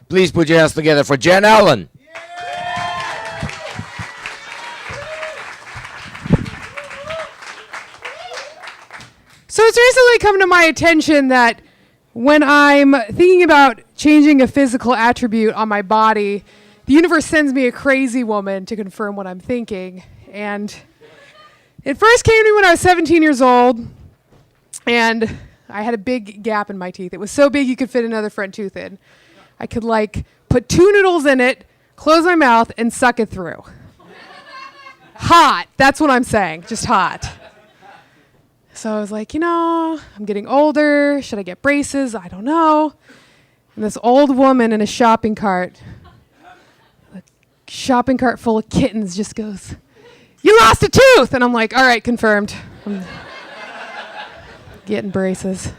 Please put your hands together for Jen Allen. So it's recently come to my attention that when I'm thinking about changing a physical attribute on my body, the universe sends me a crazy woman to confirm what I'm thinking. And it first came to me when I was 17 years old, and I had a big gap in my teeth. It was so big you could fit another front tooth in. I could put 2 noodles in it, close my mouth, and suck it through. Hot. That's what I'm saying. Just hot. So I was like, I'm getting older. Should I get braces? I don't know. And this old woman in a shopping cart full of kittens, just goes, "You lost a tooth!" And I'm like, all right, confirmed. I'm getting braces.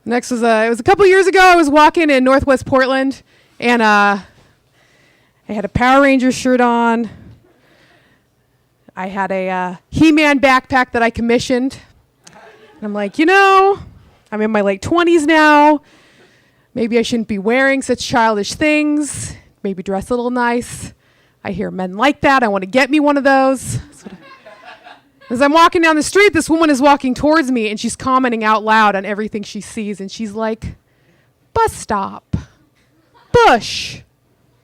Next was, it was a couple years ago. I was walking in Northwest Portland, and I had a Power Rangers shirt on. I had a He-Man backpack that I commissioned. And I'm like, I'm in my late 20s now. Maybe I shouldn't be wearing such childish things. Maybe dress a little nice. I hear men like that. I want to get me one of those. As I'm walking down the street, this woman is walking towards me, and she's commenting out loud on everything she sees. And she's like, "Bus stop, bush,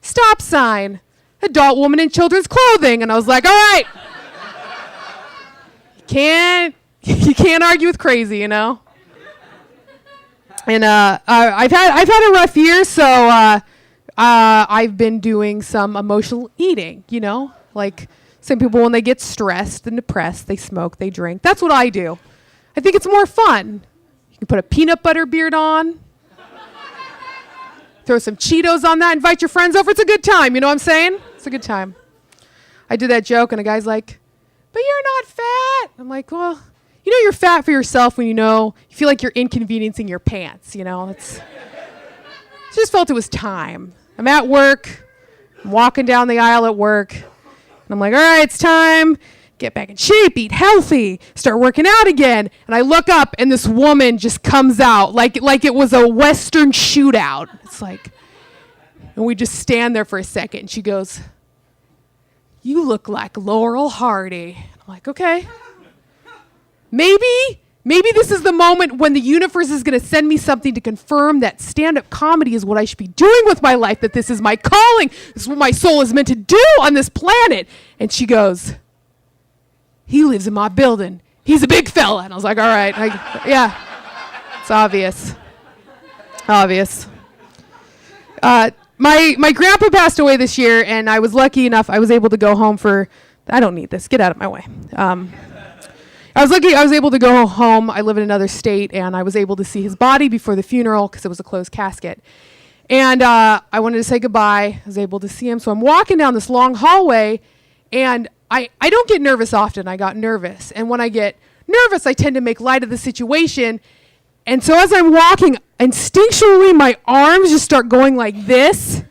stop sign, adult woman in children's clothing." And I was like, all right. You can't argue with crazy, And I've had a rough year, so I've been doing some emotional eating, like some people when they get stressed and depressed, they smoke, they drink. That's what I do. I think it's more fun. You can put a peanut butter beard on, throw some Cheetos on that, invite your friends over. It's a good time, you know what I'm saying? It's a good time. I did that joke, and a guy's like, "But you're not fat." I'm like, well, you're fat for yourself when you feel like you're inconveniencing your pants, Just felt it was time. I'm at work. I'm walking down the aisle at work. And I'm like, all right, it's time. Get back in shape, eat healthy, start working out again. And I look up, and this woman just comes out like it was a Western shootout. It's like, and we just stand there for a second. And she goes, "You look like Laurel Hardy." I'm like, okay. Maybe this is the moment when the universe is going to send me something to confirm that stand-up comedy is what I should be doing with my life, that this is my calling, this is what my soul is meant to do on this planet. And she goes, "He lives in my building. He's a big fella." And I was like, all right. Yeah, it's obvious. Obvious. My grandpa passed away this year, and I was lucky enough, I was able to go home I don't need this. Get out of my way. I was lucky I was able to go home. I live in another state, and I was able to see his body before the funeral because it was a closed casket. And I wanted to say goodbye. I was able to see him. So I'm walking down this long hallway, and I don't get nervous often. I got nervous. And when I get nervous, I tend to make light of the situation. And so as I'm walking, instinctually, my arms just start going like this.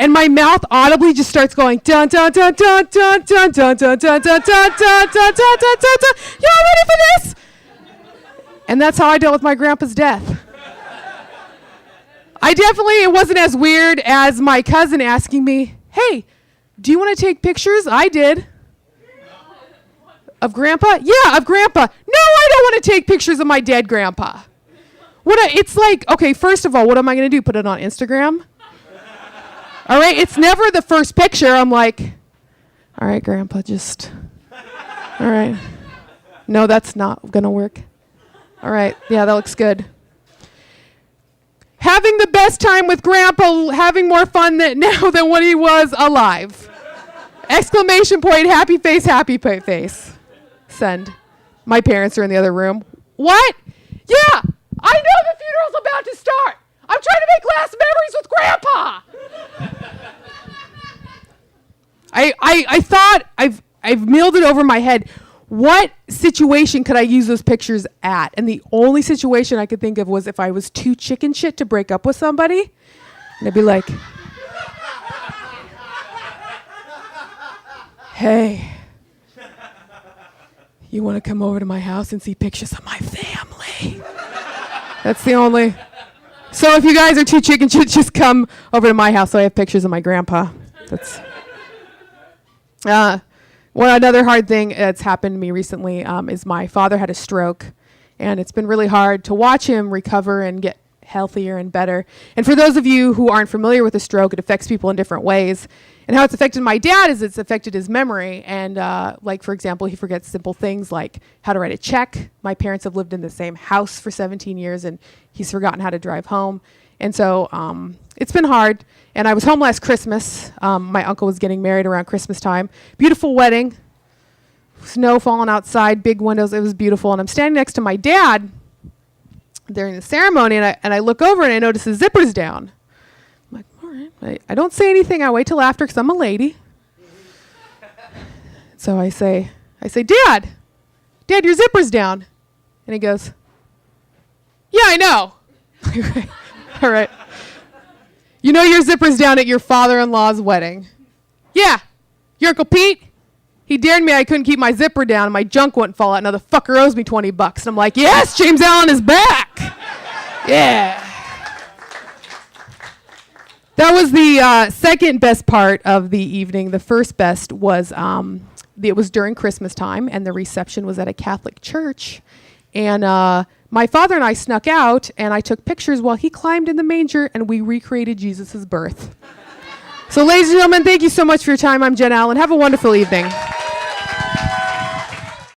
And my mouth audibly just starts going dun dun dun dun dun dun dun dun dun dun dun dun dun dun dun dun. Y'all ready for this? And that's how I dealt with my grandpa's death. It wasn't as weird as my cousin asking me, "Hey, do you want to take pictures?" I did. Of grandpa? Yeah, of grandpa. No, I don't want to take pictures of my dead grandpa. It's like, okay, first of all, what am I going to do? Put it on Instagram? All right, it's never the first picture. I'm like, all right, grandpa, all right. No, that's not going to work. All right, yeah, that looks good. Having the best time with grandpa, having more fun now than when he was alive. Exclamation point, happy face, happy face. Send. My parents are in the other room. What? Yeah, I know the funeral's about to start. I'm trying to make last memories with grandpa. I thought I've milled it over my head. What situation could I use those pictures at? And the only situation I could think of was if I was too chicken shit to break up with somebody. And I'd be like, "Hey, you want to come over to my house and see pictures of my family?" That's the only So if you guys are too chicken shit, just come over to my house. So I have pictures of my grandpa. That's another hard thing that's happened to me recently is my father had a stroke, and it's been really hard to watch him recover and get healthier and better. And for those of you who aren't familiar with a stroke, it affects people in different ways. And how it's affected my dad is it's affected his memory. And like, for example, he forgets simple things like how to write a check. My parents have lived in the same house for 17 years, and he's forgotten how to drive home. And so it's been hard. And I was home last Christmas. My uncle was getting married around Christmas time. Beautiful wedding. Snow falling outside, big windows. It was beautiful. And I'm standing next to my dad during the ceremony, and I look over and I notice his zipper's down. I'm like, all right. I don't say anything. I wait till after because I'm a lady. So I say, Dad, your zipper's down. And he goes, yeah, I know. All right. You know your zipper's down at your father-in-law's wedding. Yeah. Your Uncle Pete, he dared me I couldn't keep my zipper down and my junk wouldn't fall out. Now the fucker owes me $20. And I'm like, yes, James Allen is back. Yeah. That was the second best part of the evening. The first best was it was during Christmas time, and the reception was at a Catholic church. And my father and I snuck out, and I took pictures while he climbed in the manger, and we recreated Jesus' birth. So ladies and gentlemen, thank you so much for your time. I'm Jen Allen. Have a wonderful evening.